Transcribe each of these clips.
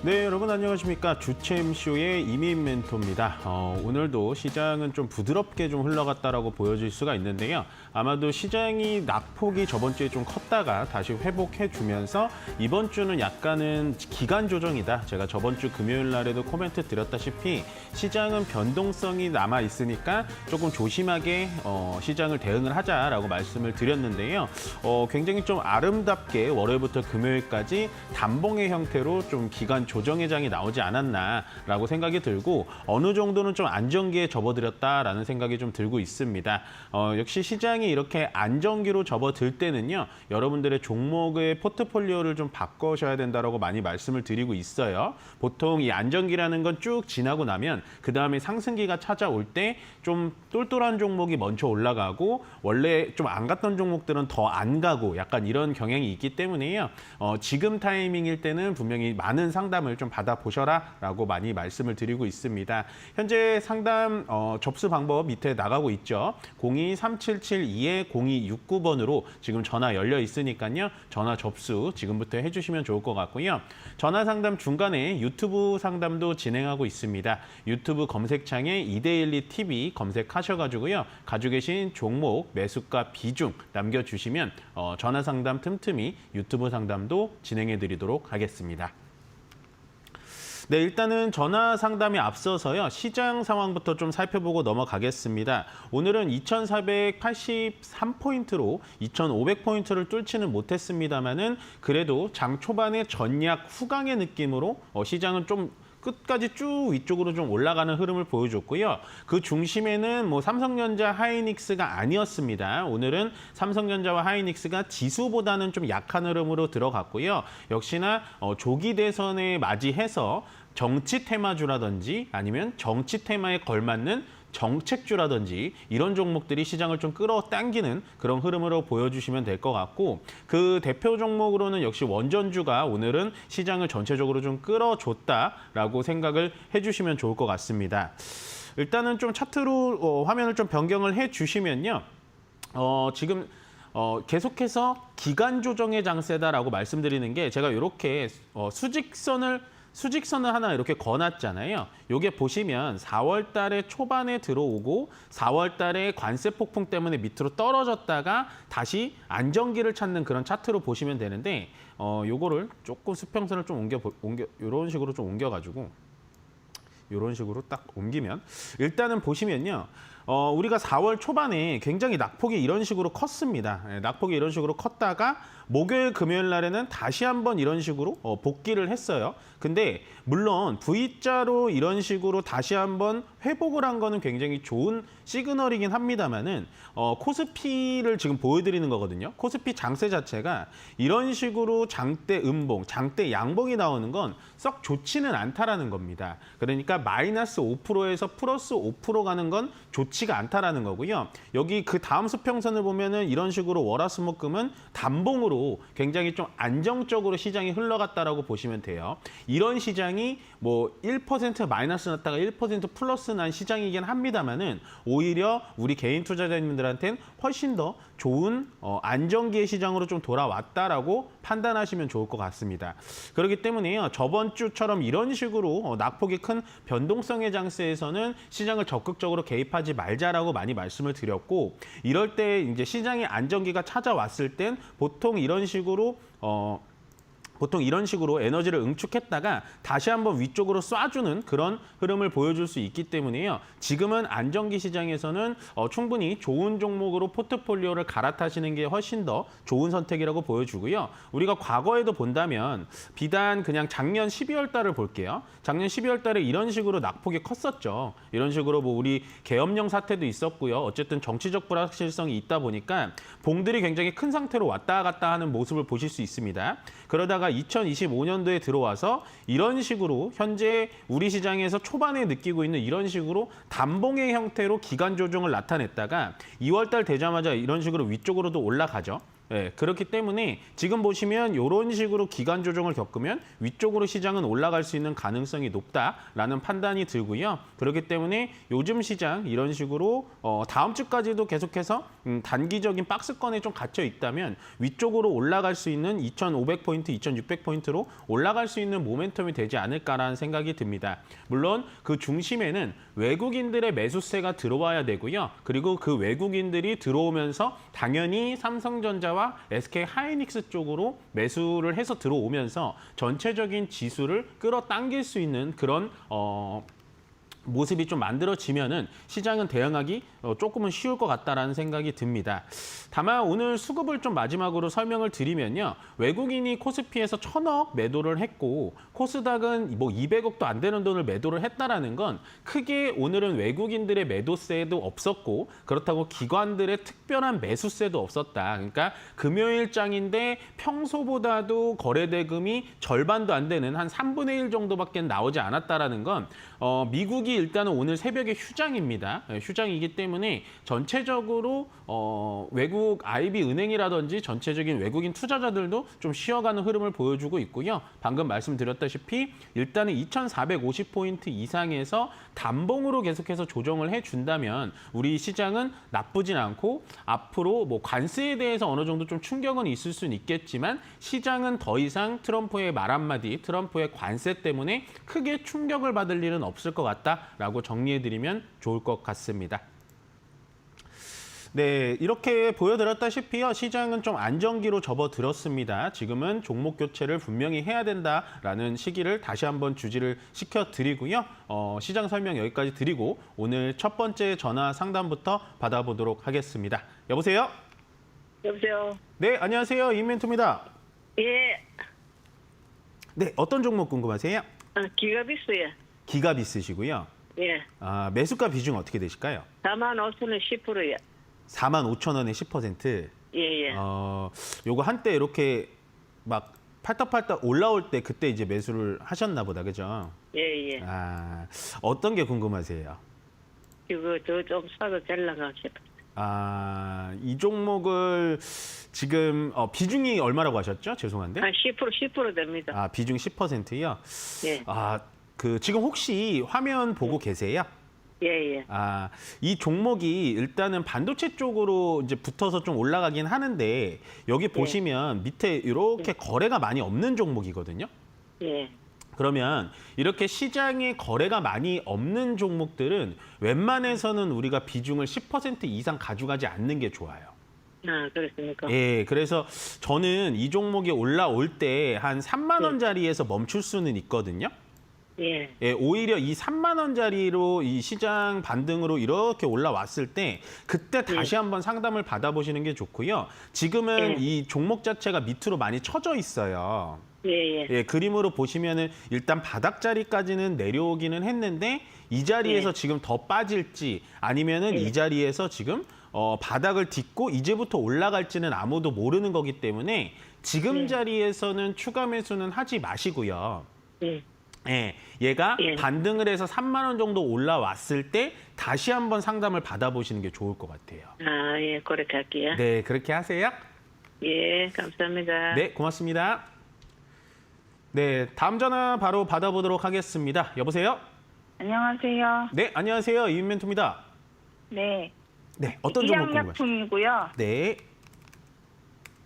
네, 여러분 안녕하십니까. 주챔쇼의 이민 멘토입니다. 오늘도 시장은 좀 부드럽게 좀 흘러갔다라고 보여질 수가 있는데요. 아마도 시장이 낙폭이 저번 주에 좀 컸다가 다시 회복해주면서 이번 주는 약간은 기간 조정이다. 제가 저번 주 금요일 날에도 코멘트 드렸다시피 시장은 변동성이 남아 있으니까 조금 조심하게 시장을 대응을 하자라고 말씀을 드렸는데요. 굉장히 좀 아름답게 월요일부터 금요일까지 단봉의 형태로 좀 기간 조정의 장이 나오지 않았나라고 생각이 들고 어느 정도는 좀 안정기에 접어들였다라는 생각이 좀 들고 있습니다. 역시 시장이 이렇게 안정기로 접어들 때는요. 여러분들의 종목의 포트폴리오를 좀 바꾸셔야 된다라고 많이 말씀을 드리고 있어요. 보통 이 안정기라는 건 쭉 지나고 나면 그다음에 상승기가 찾아올 때 좀 똘똘한 종목이 먼저 올라가고 원래 좀 안 갔던 종목들은 더 안 가고 약간 이런 경향이 있기 때문에요. 지금 타이밍일 때는 분명히 많은 상담을 좀 받아보셔라라고 많이 말씀을 드리고 있습니다. 현재 상담 접수 방법 밑에 나가고 있죠. 023772-0269번으로 지금 전화 열려 있으니까요. 전화 접수 지금부터 해주시면 좋을 것 같고요. 전화 상담 중간에 유튜브 상담도 진행하고 있습니다. 유튜브 검색창에 이데일리 TV 검색하셔가지고요. 가지고 계신 종목, 매수가, 비중 남겨주시면 전화 상담 틈틈이 유튜브 상담도 진행해 드리도록 하겠습니다. 네, 일단은 전화 상담에 앞서서요. 시장 상황부터 좀 살펴보고 넘어가겠습니다. 오늘은 2483포인트로 2500포인트를 뚫지는 못했습니다만은 그래도 장 초반에 전약 후강의 느낌으로 시장은 좀 끝까지 쭉 위쪽으로 좀 올라가는 흐름을 보여줬고요. 그 중심에는 뭐 삼성전자, 하이닉스가 아니었습니다. 오늘은 삼성전자와 하이닉스가 지수보다는 좀 약한 흐름으로 들어갔고요. 역시나 조기 대선에 맞이해서 정치 테마주라든지 아니면 정치 테마에 걸맞는 정책주라든지 이런 종목들이 시장을 좀 끌어당기는 그런 흐름으로 보여주시면 될 것 같고 그 대표 종목으로는 역시 원전주가 오늘은 시장을 전체적으로 좀 끌어줬다라고 생각을 해주시면 좋을 것 같습니다. 일단은 좀 차트로 화면을 좀 변경을 해주시면요. 지금 계속해서 기간 조정의 장세다라고 말씀드리는 게 제가 이렇게 수직선을 하나 이렇게 거놨잖아요. 요게 보시면 4월 달에 초반에 들어오고 4월 달에 관세 폭풍 때문에 밑으로 떨어졌다가 다시 안정기를 찾는 그런 차트로 보시면 되는데 요거를 조금 수평선을 좀 이런 식으로 좀 옮겨가지고 이런 식으로 딱 옮기면 일단은 보시면요. 우리가 4월 초반에 굉장히 낙폭이 이런 식으로 컸습니다. 낙폭이 이런 식으로 컸다가 목요일, 금요일 날에는 다시 한번 이런 식으로 복귀를 했어요. 근데 물론 V자로 이런 식으로 다시 한번 회복을 한 거는 굉장히 좋은 시그널이긴 합니다만은 코스피를 지금 보여드리는 거거든요. 코스피 장세 자체가 이런 식으로 장대 음봉, 장대 양봉이 나오는 건 썩 좋지는 않다라는 겁니다. 그러니까 마이너스 5%에서 플러스 5% 가는 건 좋지가 않다라는 거고요. 여기 그 다음 수평선을 보면은 이런 식으로 월화수목금은 단봉으로 굉장히 좀 안정적으로 시장이 흘러갔다라고 보시면 돼요. 이런 시장이 뭐 1% 마이너스 났다가 1% 플러스 난 시장이긴 합니다만은 오히려 우리 개인 투자자님들한테는 훨씬 더 좋은 안정기의 시장으로 좀 돌아왔다라고 판단하시면 좋을 것 같습니다. 그렇기 때문에요. 저번 주처럼 이런 식으로 낙폭이 큰 변동성의 장세에서는 시장을 적극적으로 개입하지 말자라고 많이 말씀을 드렸고 이럴 때 이제 시장의 안정기가 찾아왔을 땐 보통 이런 식으로 에너지를 응축했다가 다시 한번 위쪽으로 쏴주는 그런 흐름을 보여줄 수 있기 때문에요. 지금은 안정기 시장에서는 충분히 좋은 종목으로 포트폴리오를 갈아타시는 게 훨씬 더 좋은 선택이라고 보여주고요. 우리가 과거에도 본다면 비단 그냥 작년 12월 달을 볼게요. 작년 12월 달에 이런 식으로 낙폭이 컸었죠. 이런 식으로 뭐 우리 계엄령 사태도 있었고요. 어쨌든 정치적 불확실성이 있다 보니까 봉들이 굉장히 큰 상태로 왔다 갔다 하는 모습을 보실 수 있습니다. 그러다가 2025년도에 들어와서 이런 식으로 현재 우리 시장에서 초반에 느끼고 있는 이런 식으로 단봉의 형태로 기간 조정을 나타냈다가 2월 달 되자마자 이런 식으로 위쪽으로도 올라가죠. 예, 그렇기 때문에 지금 보시면 이런 식으로 기간 조정을 겪으면 위쪽으로 시장은 올라갈 수 있는 가능성이 높다라는 판단이 들고요. 그렇기 때문에 요즘 시장 이런 식으로 다음 주까지도 계속해서 단기적인 박스권에 좀 갇혀 있다면 위쪽으로 올라갈 수 있는 2,500포인트, 2,600포인트로 올라갈 수 있는 모멘텀이 되지 않을까라는 생각이 듭니다. 물론 그 중심에는 외국인들의 매수세가 들어와야 되고요. 그리고 그 외국인들이 들어오면서 당연히 삼성전자와 SK 하이닉스 쪽으로 매수를 해서 들어오면서 전체적인 지수를 끌어당길 수 있는 그런 모습이 좀 만들어지면은 시장은 대응하기 조금은 쉬울 것 같다라는 생각이 듭니다. 다만 오늘 수급을 좀 마지막으로 설명을 드리면요. 외국인이 코스피에서 1,000억 매도를 했고 코스닥은 뭐 200억도 안 되는 돈을 매도를 했다라는 건 크게 오늘은 외국인들의 매도세도 없었고 그렇다고 기관들의 특별한 매수세도 없었다. 그러니까 금요일장인데 평소보다도 거래대금이 절반도 안 되는 한 3분의 1 정도밖에 나오지 않았다라는 건 미국이 일단은 오늘 새벽에 휴장입니다. 휴장이기 때문에 전체적으로 외국 IB 은행이라든지 전체적인 외국인 투자자들도 좀 쉬어가는 흐름을 보여주고 있고요. 방금 말씀드렸다시피 일단은 2,450포인트 이상에서 단봉으로 계속해서 조정을 해준다면 우리 시장은 나쁘진 않고 앞으로 뭐 관세에 대해서 어느 정도 좀 충격은 있을 수는 있겠지만 시장은 더 이상 트럼프의 말 한마디, 트럼프의 관세 때문에 크게 충격을 받을 일은 없을 것 같다라고 정리해드리면 좋을 것 같습니다. 네, 이렇게 보여드렸다시피요. 시장은 좀 안정기로 접어들었습니다. 지금은 종목 교체를 분명히 해야 된다라는 시기를 다시 한번 주지를 시켜드리고요. 시장 설명 여기까지 드리고 오늘 첫 번째 전화 상담부터 받아보도록 하겠습니다. 여보세요? 여보세요? 네, 안녕하세요. 이멘토입니다. 예. 네, 어떤 종목 궁금하세요? 기가비스요. 기갑 있으시고요. 예. 매수가 비중 어떻게 되실까요? 45,000원 10%요. 45,000원에 10%. 예, 예. 요거 한때 이렇게 막 팔딱팔딱 올라올 때 그때 이제 매수를 하셨나 보다, 그죠? 예, 예. 어떤 게 궁금하세요? 이거 더 좀 사도 될라가 싶어. 이 종목을 지금 비중이 얼마라고 하셨죠? 죄송한데. 한 10% 됩니다. 비중 10%요? 예. 지금 혹시 화면 보고 계세요? 예, 예. 이 종목이 일단은 반도체 쪽으로 이제 붙어서 좀 올라가긴 하는데 여기 보시면 밑에 이렇게 거래가 많이 없는 종목이거든요. 예. 그러면 이렇게 시장에 거래가 많이 없는 종목들은 웬만해서는 우리가 비중을 10% 이상 가져가지 않는 게 좋아요. 그렇습니까? 예, 그래서 저는 이 종목이 올라올 때 한 3만 원짜리에서 멈출 수는 있거든요. 예. 예, 오히려 이 3만 원짜리로 이 시장 반등으로 이렇게 올라왔을 때 그때 다시 한번 상담을 받아보시는 게 좋고요. 지금은 이 종목 자체가 밑으로 많이 쳐져 있어요. 예, 예. 예, 그림으로 보시면은 일단 바닥 자리까지는 내려오기는 했는데 이 자리에서 지금 더 빠질지 아니면은 이 자리에서 지금 바닥을 딛고 이제부터 올라갈지는 아무도 모르는 거기 때문에 지금 자리에서는 추가 매수는 하지 마시고요. 예, 얘가 반등을 해서 3만 원 정도 올라왔을 때 다시 한번 상담을 받아보시는 게 좋을 것 같아요. 예, 그렇게 할게요. 네, 그렇게 하세요. 예, 감사합니다. 네, 고맙습니다. 네, 다음 전화 바로 받아보도록 하겠습니다. 여보세요? 안녕하세요. 네, 안녕하세요. 이윤멘토입니다. 네. 네, 어떤 종목 궁금하세요? 의약약품이고요. 네,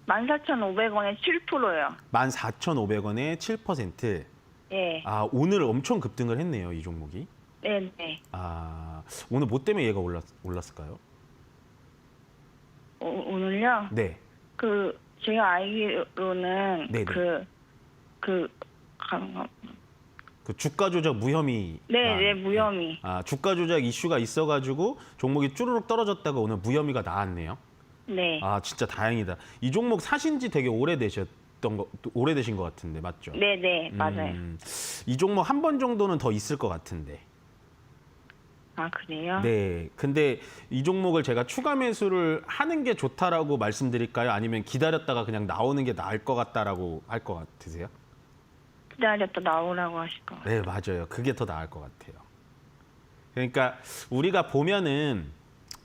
14,500원에 7%요. 14,500원에 7%. 예. 오늘 엄청 급등을 했네요, 이 종목이. 네, 네. 오늘 뭐 때문에 얘가 올랐을까요? 오늘요? 네. 제가 알기로는 네네. 그 주가 조작 무혐의. 네, 무혐의. 주가 조작 이슈가 있어가지고 종목이 쭈르륵 떨어졌다가 오늘 무혐의가 나왔네요. 네. 진짜 다행이다. 이 종목 사신 지 되게 오래되신 것 같은데, 맞죠? 네, 네, 맞아요. 이 종목 한 번 정도는 더 있을 것 같은데. 그래요? 네. 근데 이 종목을 제가 추가 매수를 하는 게 좋다라고 말씀드릴까요? 아니면 기다렸다가 그냥 나오는 게 나을 것 같다라고 할 것 같으세요? 기다렸다 나오라고 하실 거. 네, 맞아요. 그게 더 나을 것 같아요. 그러니까 우리가 보면은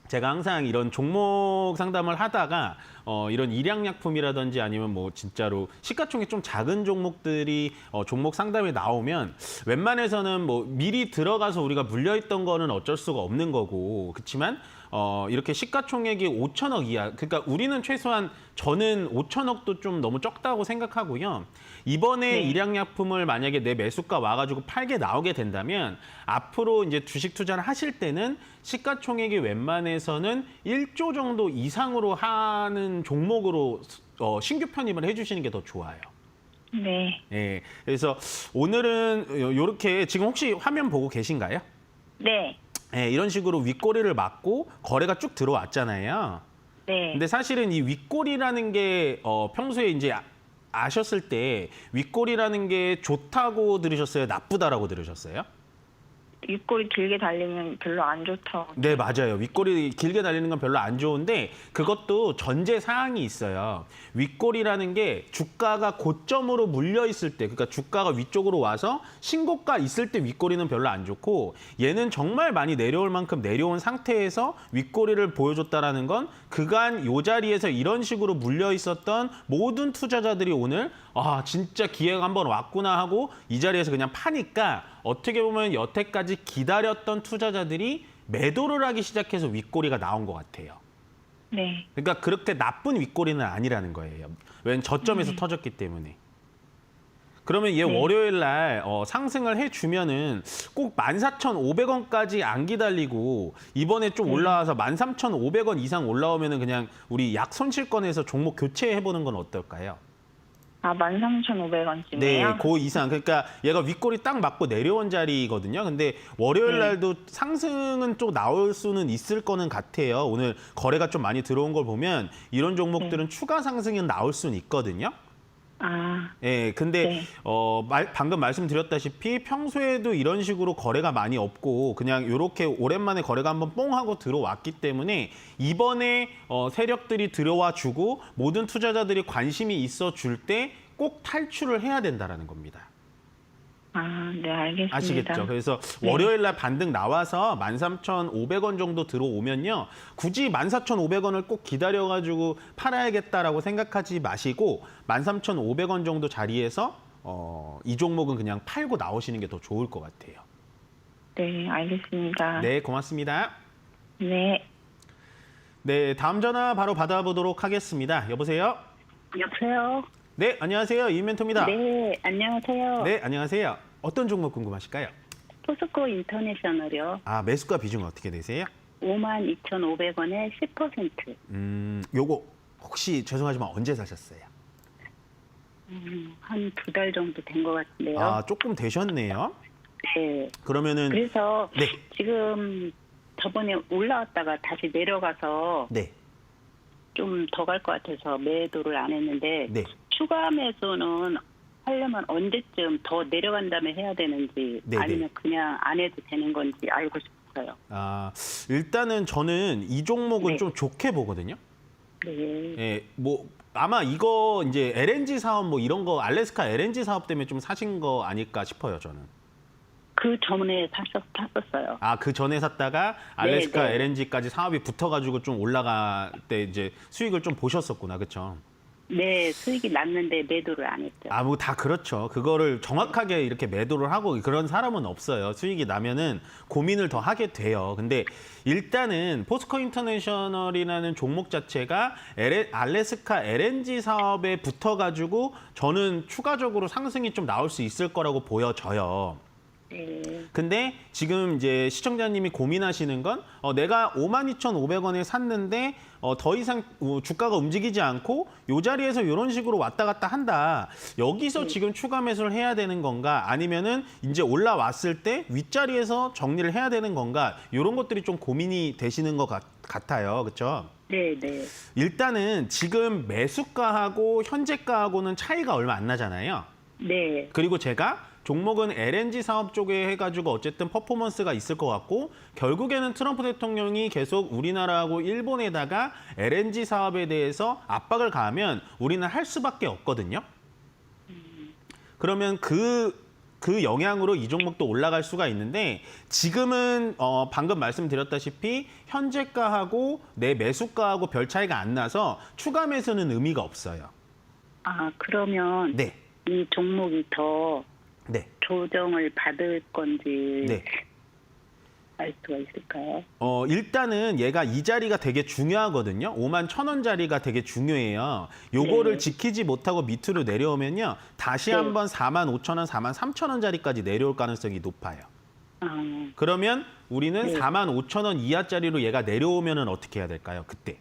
제가 항상 이런 종목 상담을 하다가 이런 일양약품이라든지 아니면 뭐 진짜로 시가총액 좀 작은 종목들이 종목 상담에 나오면 웬만해서는 뭐 미리 들어가서 우리가 물려있던 거는 어쩔 수가 없는 거고 그렇지만 이렇게 시가총액이 5천억 이하, 그러니까 우리는 최소한 저는 5천억도 좀 너무 적다고 생각하고요. 이번에 네. 일양약품을 만약에 내 매수가 와가지고 팔게 나오게 된다면 앞으로 이제 주식 투자를 하실 때는 시가총액이 웬만해서는 1조 정도 이상으로 하는 종목으로 신규 편입을 해주시는 게 더 좋아요. 네. 예, 그래서 오늘은 이렇게 지금 혹시 화면 보고 계신가요? 네. 예, 이런 식으로 윗꼬리를 맞고 거래가 쭉 들어왔잖아요. 네. 근데 사실은 이 윗꼬리라는 게 평소에 이제 아셨을 때 윗꼬리라는 게 좋다고 들으셨어요? 나쁘다라고 들으셨어요? 윗골이 길게 달리면 별로 안 좋다고. 네, 맞아요. 윗꼬리 길게 달리는 건 별로 안 좋은데 그것도 전제 사항이 있어요. 윗꼬리라는 게 주가가 고점으로 물려 있을 때, 그러니까 주가가 위쪽으로 와서 신고가 있을 때 윗꼬리는 별로 안 좋고 얘는 정말 많이 내려올 만큼 내려온 상태에서 윗꼬리를 보여줬다라는 건 그간 요 자리에서 이런 식으로 물려 있었던 모든 투자자들이 오늘 진짜 기회가 한번 왔구나 하고 이 자리에서 그냥 파니까 어떻게 보면 여태까지 기다렸던 투자자들이 매도를 하기 시작해서 윗꼬리가 나온 것 같아요. 네. 그러니까 그렇게 나쁜 윗꼬리는 아니라는 거예요. 왜냐면 저점에서 터졌기 때문에. 그러면 얘 네. 월요일 날 상승을 해주면은 꼭 14,500원까지 안 기다리고 이번에 좀 올라와서 13,500원 이상 올라오면은 그냥 우리 약 손실권에서 종목 교체해보는 건 어떨까요? 13,500원쯤이에요? 네, 그 이상. 그러니까 얘가 윗꼬리 딱 맞고 내려온 자리거든요. 근데 월요일 날도 상승은 좀 나올 수는 있을 거는 같아요. 오늘 거래가 좀 많이 들어온 걸 보면 이런 종목들은 추가 상승은 나올 수는 있거든요. 예, 근데 네. 방금 말씀드렸다시피 평소에도 이런 식으로 거래가 많이 없고 그냥 이렇게 오랜만에 거래가 한번 뽕 하고 들어왔기 때문에 이번에 세력들이 들어와 주고 모든 투자자들이 관심이 있어 줄 때 꼭 탈출을 해야 된다라는 겁니다. 네, 알겠습니다. 아시겠죠? 그래서 네. 월요일 날 반등 나와서 13,500원 정도 들어오면요. 굳이 14,500원을 꼭 기다려가지고 팔아야겠다라고 생각하지 마시고 13,500원 정도 자리에서 이 종목은 그냥 팔고 나오시는 게 더 좋을 것 같아요. 네, 알겠습니다. 네, 고맙습니다. 네. 네, 다음 전화 바로 받아보도록 하겠습니다. 여보세요? 여보세요? 네, 안녕하세요. 이멘토입니다. 네, 안녕하세요. 네, 안녕하세요. 어떤 종목 궁금하실까요? 포스코 인터내셔널이요. 매수가 비중은 어떻게 되세요? 52,500원에 10%. 요거 혹시 죄송하지만 언제 사셨어요? 한 2달 정도 된 것 같은데요. 조금 되셨네요. 네. 그러면은 그래서 네. 지금 저번에 올라왔다가 다시 내려가서 네. 좀 더 갈 것 같아서 매도를 안 했는데 네. 추가 매수는 하려면 언제쯤 더 내려간 다음에 해야 되는지 네, 아니면 그냥 안 해도 되는 건지 알고 싶어요. 일단은 저는 이 종목은 네. 좀 좋게 보거든요. 네. 예, 뭐 아마 이거 이제 LNG 사업 뭐 이런 거 알래스카 LNG 사업 때문에 좀 사신 거 아닐까 싶어요, 저는. 그 전에 탔었어요. 그 전에 샀다가 알래스카 네. LNG까지 사업이 붙어가지고 좀 올라갈 때 이제 수익을 좀 보셨었구나, 그렇죠? 네, 수익이 났는데 매도를 안 했죠. 뭐 다 그렇죠. 그거를 정확하게 이렇게 매도를 하고 그런 사람은 없어요. 수익이 나면은 고민을 더 하게 돼요. 근데 일단은 포스코 인터내셔널이라는 종목 자체가 알래스카 LNG 사업에 붙어가지고 저는 추가적으로 상승이 좀 나올 수 있을 거라고 보여져요. 네. 근데 지금 이제 시청자님이 고민하시는 건 내가 52,500원에 샀는데 더 이상 주가가 움직이지 않고 이 자리에서 이런 식으로 왔다 갔다 한다. 여기서 지금 추가 매수를 해야 되는 건가? 아니면은 이제 올라왔을 때 윗자리에서 정리를 해야 되는 건가? 이런 것들이 좀 고민이 되시는 것 같아요. 그렇죠? 네, 네. 일단은 지금 매수가하고 현재가하고는 차이가 얼마 안 나잖아요. 네. 그리고 제가 종목은 LNG 사업 쪽에 해가지고 어쨌든 퍼포먼스가 있을 것 같고 결국에는 트럼프 대통령이 계속 우리나라하고 일본에다가 LNG 사업에 대해서 압박을 가하면 우리는 할 수밖에 없거든요. 그러면 그 그 영향으로 이 종목도 올라갈 수가 있는데 지금은 방금 말씀드렸다시피 현재가하고 내 매수가하고 별 차이가 안 나서 추가 매수는 의미가 없어요. 아, 그러면 네. 이 종목이 더 네. 조정을 받을 건지 네. 알 수가 있을까요? 일단은 얘가 이 자리가 되게 중요하거든요. 51,000원 자리가 되게 중요해요. 요거를 네. 지키지 못하고 밑으로 내려오면요. 다시 네. 한번 45,000원, 43,000원 자리까지 내려올 가능성이 높아요. 아, 그러면 우리는 네. 45,000원 이하짜리로 얘가 내려오면은 어떻게 해야 될까요? 그때.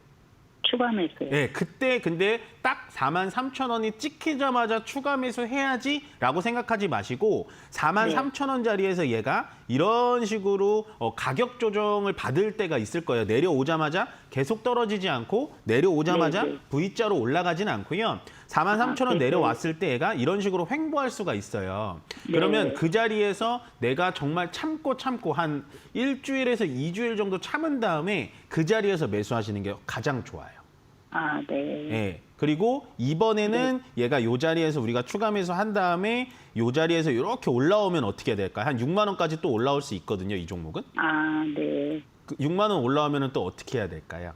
추가 매수요. 네, 그때 근데 딱 43,000원이 찍히자마자 추가 매수해야지라고 생각하지 마시고 43,000원 자리에서 얘가 이런 식으로 가격 조정을 받을 때가 있을 거예요. 내려오자마자 계속 떨어지지 않고 내려오자마자 네, 네. V자로 올라가진 않고요. 43,000원 네, 네. 내려왔을 때 얘가 이런 식으로 횡보할 수가 있어요. 네. 그러면 그 자리에서 내가 정말 참고 한 일주일에서 2주일 정도 참은 다음에 그 자리에서 매수하시는 게 가장 좋아요. 아, 네. 예. 그리고 이번에는 얘가 요 자리에서 우리가 추가 매수한 다음에 요 자리에서 이렇게 올라오면 어떻게 될까요? 한 6만 원까지 또 올라올 수 있거든요, 이 종목은. 아, 네. 6만 원 올라오면 또 어떻게 해야 될까요?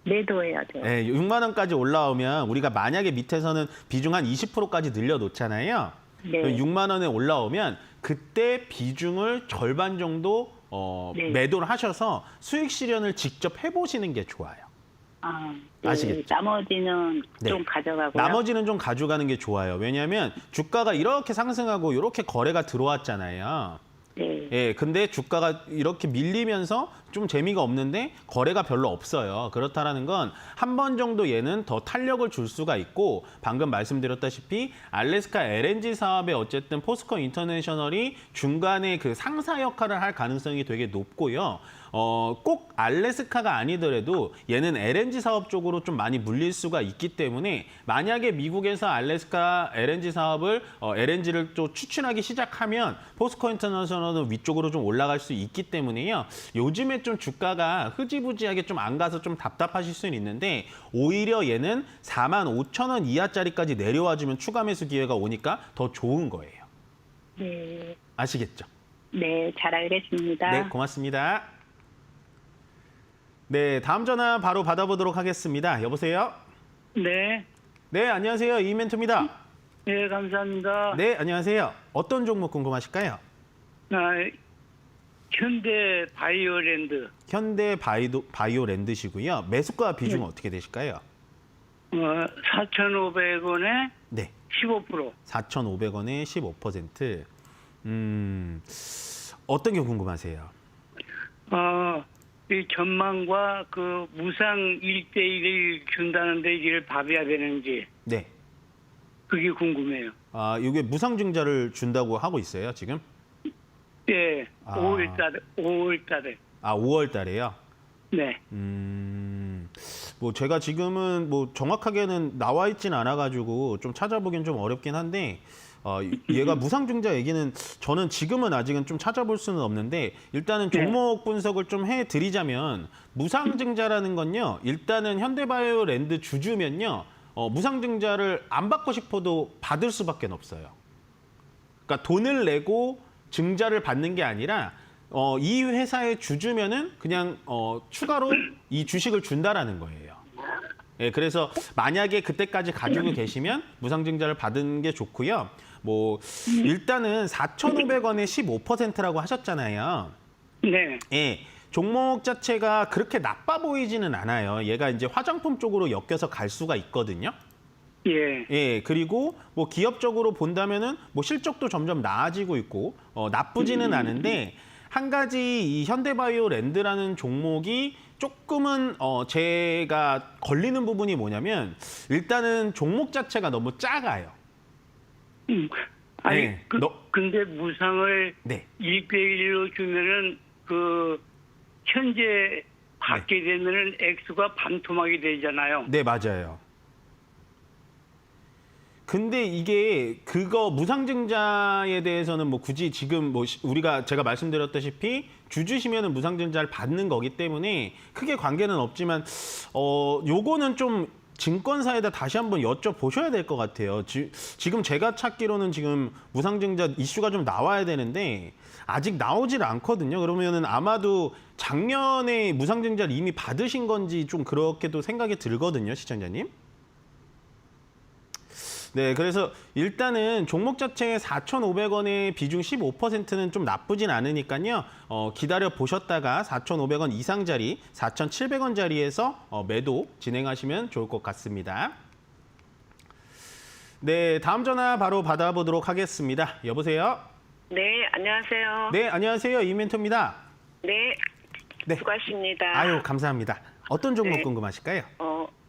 매도해야죠. 예, 6만 원까지 올라오면 우리가 만약에 밑에서는 비중 한 20%까지 늘려놓잖아요. 네. 6만 원에 올라오면 그때 비중을 절반 정도 네. 매도를 하셔서 수익 실현을 직접 해보시는 게 좋아요. 아, 네. 아시겠죠? 나머지는 네. 좀 가져가고요. 나머지는 좀 가져가는 게 좋아요. 왜냐하면 주가가 이렇게 상승하고 이렇게 거래가 들어왔잖아요. 네. 예, 근데 주가가 이렇게 밀리면서 좀 재미가 없는데 거래가 별로 없어요. 그렇다라는 건 한 번 정도 얘는 더 탄력을 줄 수가 있고 방금 말씀드렸다시피 알래스카 LNG 사업에 어쨌든 포스코 인터내셔널이 중간에 그 상사 역할을 할 가능성이 되게 높고요. 꼭 알래스카가 아니더라도 얘는 LNG 사업 쪽으로 좀 많이 물릴 수가 있기 때문에 만약에 미국에서 알래스카 LNG 사업을 LNG를 또 추진하기 시작하면 포스코 인터내셔널은 위쪽으로 좀 올라갈 수 있기 때문에요. 요즘에 좀 주가가 흐지부지하게 좀 안 가서 좀 답답하실 수는 있는데 오히려 얘는 45,000원 이하짜리까지 내려와주면 추가 매수 기회가 오니까 더 좋은 거예요. 네. 아시겠죠? 네, 잘 알겠습니다. 네, 고맙습니다. 네, 다음 전화 바로 받아보도록 하겠습니다. 여보세요? 네, 네, 안녕하세요. 이멘토입니다. 네, 감사합니다. 네, 안녕하세요. 어떤 종목 궁금하실까요? 현대 바이오랜드, 현대 바이오랜드시고요. 매수가 비중은 어떻게 되실까요? 4,500원에 네, 15%. 4,500원에 15%. 어떤 게 궁금하세요? 이 전망과 그 무상 1대1을 준다는데 이걸 봐야 되는지, 네. 그게 궁금해요. 아, 이게 무상증자를 준다고 하고 있어요, 지금? 예, 아. 5월 달에. 아, 5월 달에요? 네, 뭐 제가 지금은 뭐 정확하게는 나와 있진 않아가지고 좀 찾아보긴 좀 어렵긴 한데 얘가 무상증자 얘기는 저는 지금은 아직은 좀 찾아볼 수는 없는데 일단은 종목 분석을 좀 해드리자면 무상증자라는 건요. 일단은 현대바이오랜드 주주면요. 무상증자를 안 받고 싶어도 받을 수밖에 없어요. 그러니까 돈을 내고 증자를 받는 게 아니라 이 회사의 주주면은 그냥 추가로 이 주식을 준다라는 거예요. 예, 그래서 만약에 그때까지 가지고 계시면 무상증자를 받은 게 좋고요. 뭐 일단은 4,500원에 15%라고 하셨잖아요. 네, 예. 종목 자체가 그렇게 나빠 보이지는 않아요. 얘가 이제 화장품 쪽으로 엮여서 갈 수가 있거든요. 예, 예, 그리고 뭐 기업적으로 본다면은 뭐 실적도 점점 나아지고 있고 나쁘지는 않은데 한 가지 이 현대바이오랜드라는 종목이 조금은 제가 걸리는 부분이 뭐냐면 일단은 종목 자체가 너무 작아요. 아니, 네, 근데 무상을 네. 1대1로 주면은 그 현재 받게 되면은 액수가 반토막이 되잖아요. 네, 맞아요. 근데 이게 그거 무상증자에 대해서는 뭐 굳이 지금 뭐 우리가 제가 말씀드렸다시피 주주시면은 무상증자를 받는 거기 때문에 크게 관계는 없지만 요거는 좀 증권사에다 다시 한번 여쭤보셔야 될 것 같아요. 지금 제가 찾기로는 지금 무상증자 이슈가 좀 나와야 되는데 아직 나오질 않거든요. 그러면은 아마도 작년에 무상증자를 이미 받으신 건지 좀 그렇게도 생각이 들거든요, 시청자님. 네, 그래서 일단은 종목 자체의 4,500원의 비중 15%는 좀 나쁘진 않으니까요. 기다려 보셨다가 4,500원 이상 자리, 4,700원 자리에서 매도 진행하시면 좋을 것 같습니다. 네, 다음 전화 바로 받아보도록 하겠습니다. 여보세요? 네, 안녕하세요. 네, 안녕하세요. 이멘토입니다. 네, 네. 수고하십니다. 아유, 감사합니다. 어떤 종목 네. 궁금하실까요?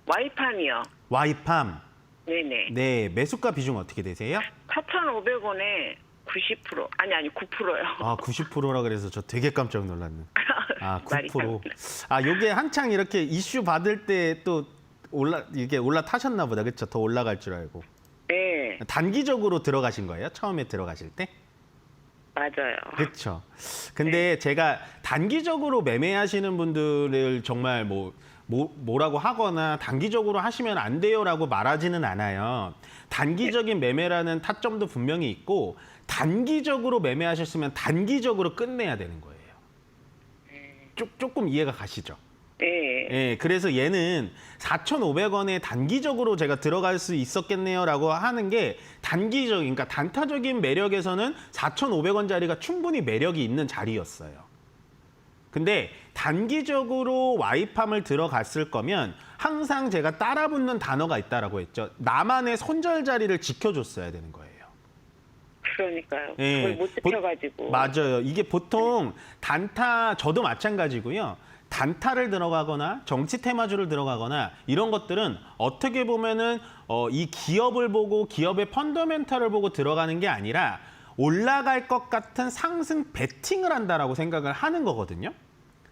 와이팜이요. 와이팜. 네네. 네, 매수가 비중 어떻게 되세요? 4,500원에 90%, 아니 9%요. 아, 90%라 그래서 저 되게 깜짝 놀랐네. 아, 말이 9%. 아, 요게 한창 이렇게 이슈 받을 때 또 이게 올라타셨나 보다. 그렇죠? 더 올라갈 줄 알고. 네, 단기적으로 들어가신 거예요? 처음에 들어가실 때? 맞아요. 그렇죠. 근데 제가 단기적으로 매매하시는 분들을 정말 뭐라고 하거나 단기적으로 하시면 안 돼요라고 말하지는 않아요. 단기적인 매매라는 타점도 분명히 있고 단기적으로 매매하셨으면 단기적으로 끝내야 되는 거예요. 조금 이해가 가시죠? 네, 예, 그래서 얘는 4,500원에 단기적으로 제가 들어갈 수 있었겠네요라고 하는 게 단기적인, 그러니까 단타적인 매력에서는 4,500원짜리가 충분히 매력이 있는 자리였어요. 근데 단기적으로 와이팜을 들어갔을 거면 항상 제가 따라붙는 단어가 있다라고 했죠. 나만의 손절 자리를 지켜줬어야 되는 거예요. 그러니까요. 예, 그걸 못 지켜가지고. 맞아요. 이게 보통 단타, 저도 마찬가지고요. 단타를 들어가거나 정치 테마주를 들어가거나 이런 것들은 어떻게 보면은 이 기업을 보고 기업의 펀더멘탈을 보고 들어가는 게 아니라 올라갈 것 같은 상승 베팅을 한다라고 생각을 하는 거거든요.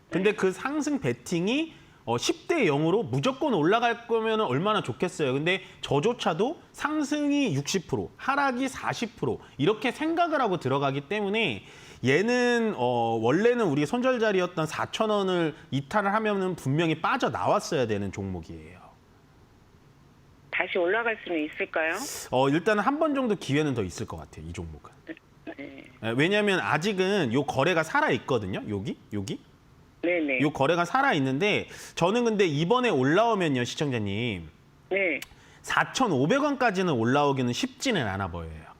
근데 그 상승 베팅이 10대 0으로 무조건 올라갈 거면 얼마나 좋겠어요. 근데 저조차도 상승이 60%, 하락이 40% 이렇게 생각을 하고 들어가기 때문에 얘는 원래는 우리 손절 자리였던 4,000원을 이탈을 하면은 분명히 빠져나왔어야 되는 종목이에요. 다시 올라갈 수는 있을까요? 일단은 한 번 정도 기회는 더 있을 것 같아요. 이 종목은. 네. 왜냐하면 아직은 요 거래가 살아 있거든요. 여기. 네네. 요 거래가 살아 있는데 저는 근데 이번에 올라오면요, 시청자님. 네. 4,500원까지는 올라오기는 쉽지는 않아 보여요.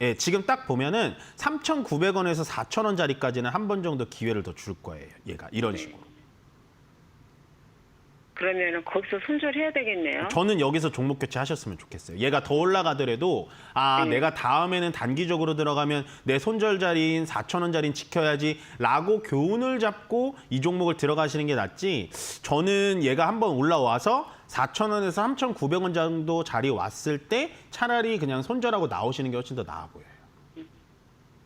예, 지금 딱 보면은 3,900원에서 4,000원짜리까지는 한 번 정도 기회를 더 줄 거예요. 얘가 이런 식으로. 그러면은 거기서 손절해야 되겠네요. 저는 여기서 종목 교체하셨으면 좋겠어요. 얘가 더 올라가더라도 내가 다음에는 단기적으로 들어가면 내 손절 자리인 4,000원짜리는 지켜야지라고 교훈을 잡고 이 종목을 들어가시는 게 낫지. 저는 얘가 한번 올라와서 4,000원에서 3,900원 정도 자리 왔을 때 차라리 그냥 손절하고 나오시는 게 훨씬 더 나아 보여요.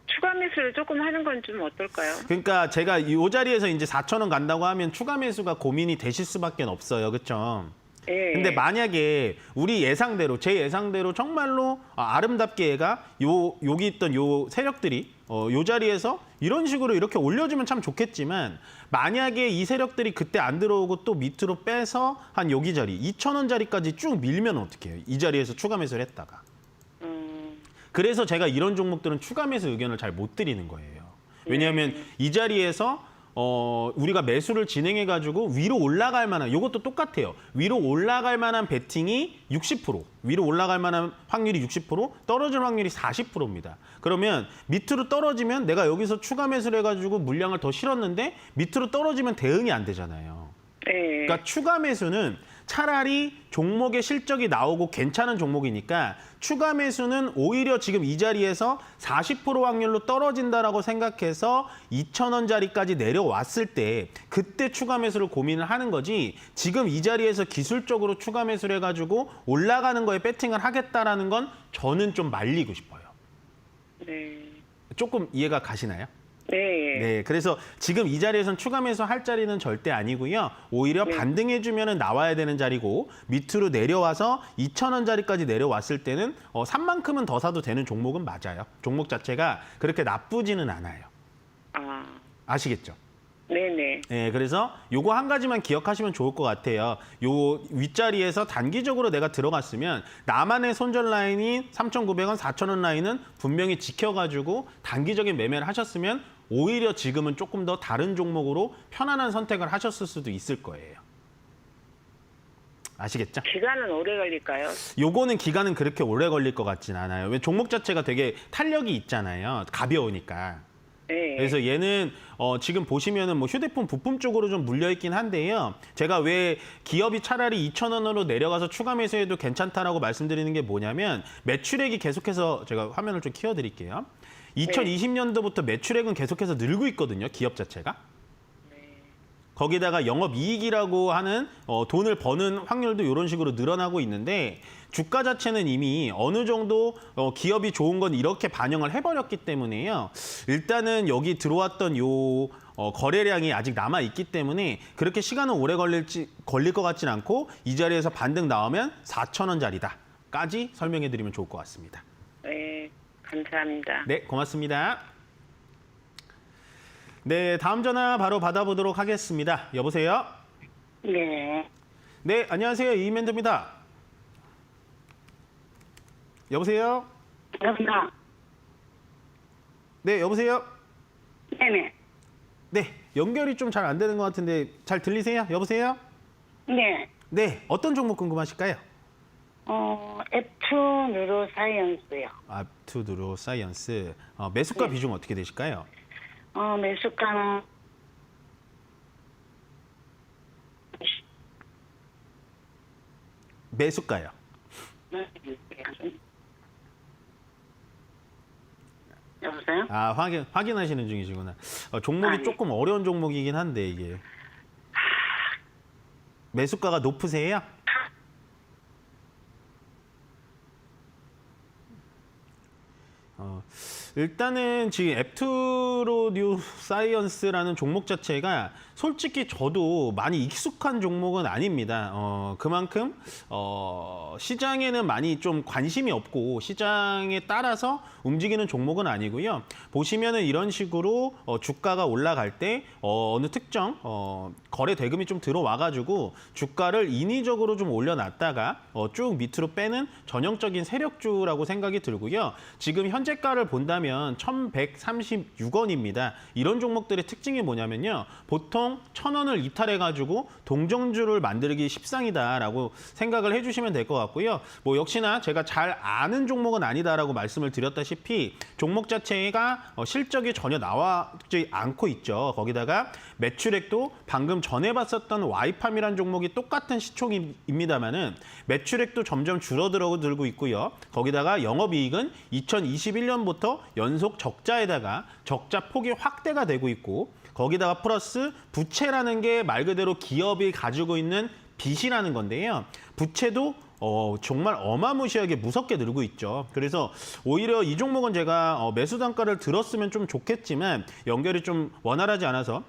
추가 매수를 조금 하는 건 좀 어떨까요? 그러니까 제가 이 자리에서 이제 4,000원 간다고 하면 추가 매수가 고민이 되실 수밖에 없어요. 그렇죠? 예. 근데 만약에 우리 예상대로, 제 예상대로 정말로 아름답게 얘가 여기 있던 요 세력들이 요 자리에서 이런 식으로 이렇게 올려주면 참 좋겠지만 만약에 이 세력들이 그때 안 들어오고 또 밑으로 빼서 한 여기 자리 2,000원 자리까지 쭉 밀면 어떻게 해요? 이 자리에서 추가 매수를 했다가. 그래서 제가 이런 종목들은 추가 매수 의견을 잘 못 드리는 거예요. 왜냐하면 이 자리에서 우리가 매수를 진행해가지고 위로 올라갈 만한, 이것도 똑같아요. 위로 올라갈 만한 베팅이 60%, 위로 올라갈 만한 확률이 60%, 떨어질 확률이 40%입니다. 그러면 밑으로 떨어지면 내가 여기서 추가 매수를 해가지고 물량을 더 실었는데 밑으로 떨어지면 대응이 안 되잖아요. 네. 그러니까 추가 매수는 차라리 종목의 실적이 나오고 괜찮은 종목이니까 추가 매수는 오히려 지금 이 자리에서 40% 확률로 떨어진다라고 생각해서 2,000원짜리까지 내려왔을 때 그때 추가 매수를 고민을 하는 거지 지금 이 자리에서 기술적으로 추가 매수를 해가지고 올라가는 거에 배팅을 하겠다라는 건 저는 좀 말리고 싶어요. 네. 조금 이해가 가시나요? 네. 네, 그래서 지금 이 자리에선 추가 매수 할 자리는 절대 아니고요. 오히려 반등해주면 나와야 되는 자리고 밑으로 내려와서 2,000원짜리까지 내려왔을 때는 산만큼은 더 사도 되는 종목은 맞아요. 종목 자체가 그렇게 나쁘지는 않아요. 아, 아시겠죠? 네네. 예, 그래서 요거 한 가지만 기억하시면 좋을 것 같아요. 요 윗자리에서 단기적으로 내가 들어갔으면 나만의 손절 라인인 3,900원, 4,000원 라인은 분명히 지켜가지고 단기적인 매매를 하셨으면 오히려 지금은 조금 더 다른 종목으로 편안한 선택을 하셨을 수도 있을 거예요. 아시겠죠? 기간은 오래 걸릴까요? 요거는 기간은 그렇게 오래 걸릴 것 같진 않아요. 왜 종목 자체가 되게 탄력이 있잖아요. 가벼우니까. 네. 그래서 얘는 지금 보시면은 뭐 휴대폰 부품 쪽으로 좀 물려 있긴 한데요. 제가 왜 기업이 차라리 2,000원으로 내려가서 추가 매수해도 괜찮다라고 말씀드리는 게 뭐냐면 매출액이 계속해서 제가 화면을 좀 키워드릴게요. 2020년도부터 매출액은 계속해서 늘고 있거든요. 기업 자체가. 거기다가 영업이익이라고 하는 돈을 버는 확률도 이런 식으로 늘어나고 있는데 주가 자체는 이미 어느 정도 기업이 좋은 건 이렇게 반영을 해버렸기 때문에요. 일단은 여기 들어왔던 요 거래량이 아직 남아 있기 때문에 그렇게 시간은 오래 걸릴 것 같진 않고 이 자리에서 반등 나오면 4,000원짜리다까지 설명해 드리면 좋을 것 같습니다. 네. 감사합니다. 네, 고맙습니다. 네, 다음 전화 바로 받아보도록 하겠습니다. 여보세요? 네. 네, 안녕하세요. 이맨드입니다. 여보세요? 여보세요? 네, 여보세요? 네네. 네, 연결이 좀 잘 안 되는 것 같은데 잘 들리세요? 여보세요? 네. 네, 어떤 종목 궁금하실까요? F2 뉴로사이언스요. 투드로 사이언스. 매수가 비중 어떻게 되실까요? 매수가는 매수가요. 여보세요? 확인하시는 중이시구나. 종목이 네. 조금 어려운 종목이긴 한데 이게. 매수가가 높으세요? 일단은 지금 앱투로 뉴 사이언스라는 종목 자체가 솔직히 저도 많이 익숙한 종목은 아닙니다. 그만큼 시장에는 많이 좀 관심이 없고 시장에 따라서 움직이는 종목은 아니고요. 보시면은 이런 식으로 주가가 올라갈 때 어느 특정 거래 대금이 좀 들어와가지고 주가를 인위적으로 좀 올려놨다가 쭉 밑으로 빼는 전형적인 세력주라고 생각이 들고요. 지금 현재가를 본다면 1,136원입니다. 이런 종목들의 특징이 뭐냐면요. 보통 1,000원을 이탈해가지고 동정주를 만들기 십상이다라고 생각을 해주시면 될 것 같고요. 뭐 역시나 제가 잘 아는 종목은 아니다라고 말씀을 드렸다시피 종목 자체가 실적이 전혀 나와지 않고 있죠. 거기다가 매출액도 방금 전에 봤었던 와이팜이라는 종목이 똑같은 시총입니다만은 매출액도 점점 줄어들고 있고요. 거기다가 영업이익은 2021년부터 연속 적자에다가 적자 폭이 확대가 되고 있고 거기다가 플러스 부채라는 게 말 그대로 기업이 가지고 있는 빚이라는 건데요. 부채도 정말 어마무시하게 무섭게 늘고 있죠. 그래서 오히려 이 종목은 제가 매수 단가를 들었으면 좀 좋겠지만 연결이 좀 원활하지 않아서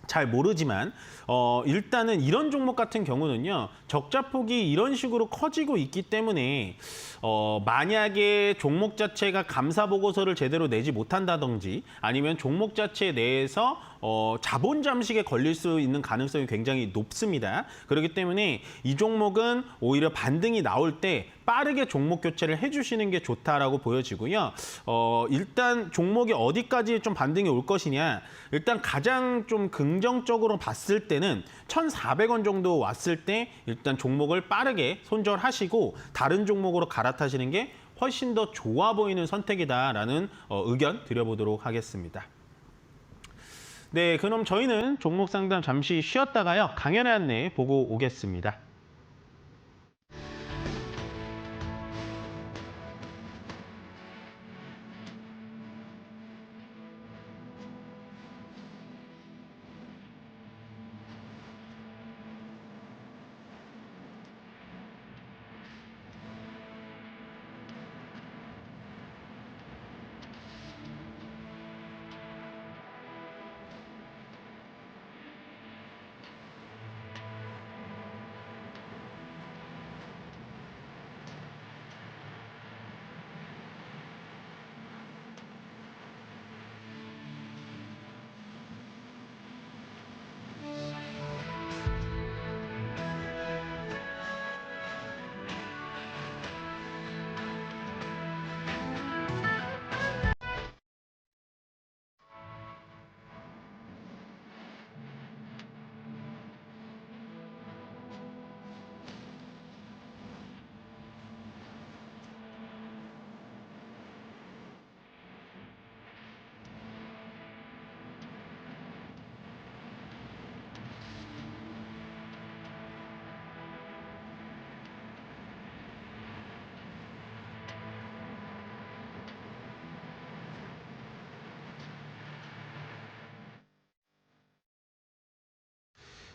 잘 모르지만 일단은 이런 종목 같은 경우는요. 적자 폭이 이런 식으로 커지고 있기 때문에 만약에 종목 자체가 감사 보고서를 제대로 내지 못한다든지 아니면 종목 자체 내에서 자본 잠식에 걸릴 수 있는 가능성이 굉장히 높습니다. 그렇기 때문에 이 종목은 오히려 반등이 나올 때 빠르게 종목 교체를 해주시는 게 좋다라고 보여지고요. 일단 종목이 어디까지 좀 반등이 올 것이냐. 일단 가장 좀 긍정적으로 봤을 때는 1,400원 정도 왔을 때 일단 종목을 빠르게 손절하시고 다른 종목으로 갈아타시는 게 훨씬 더 좋아 보이는 선택이다라는 의견 드려보도록 하겠습니다. 네, 그럼 저희는 종목 상담 잠시 쉬었다가요. 강연의 안내 보고 오겠습니다.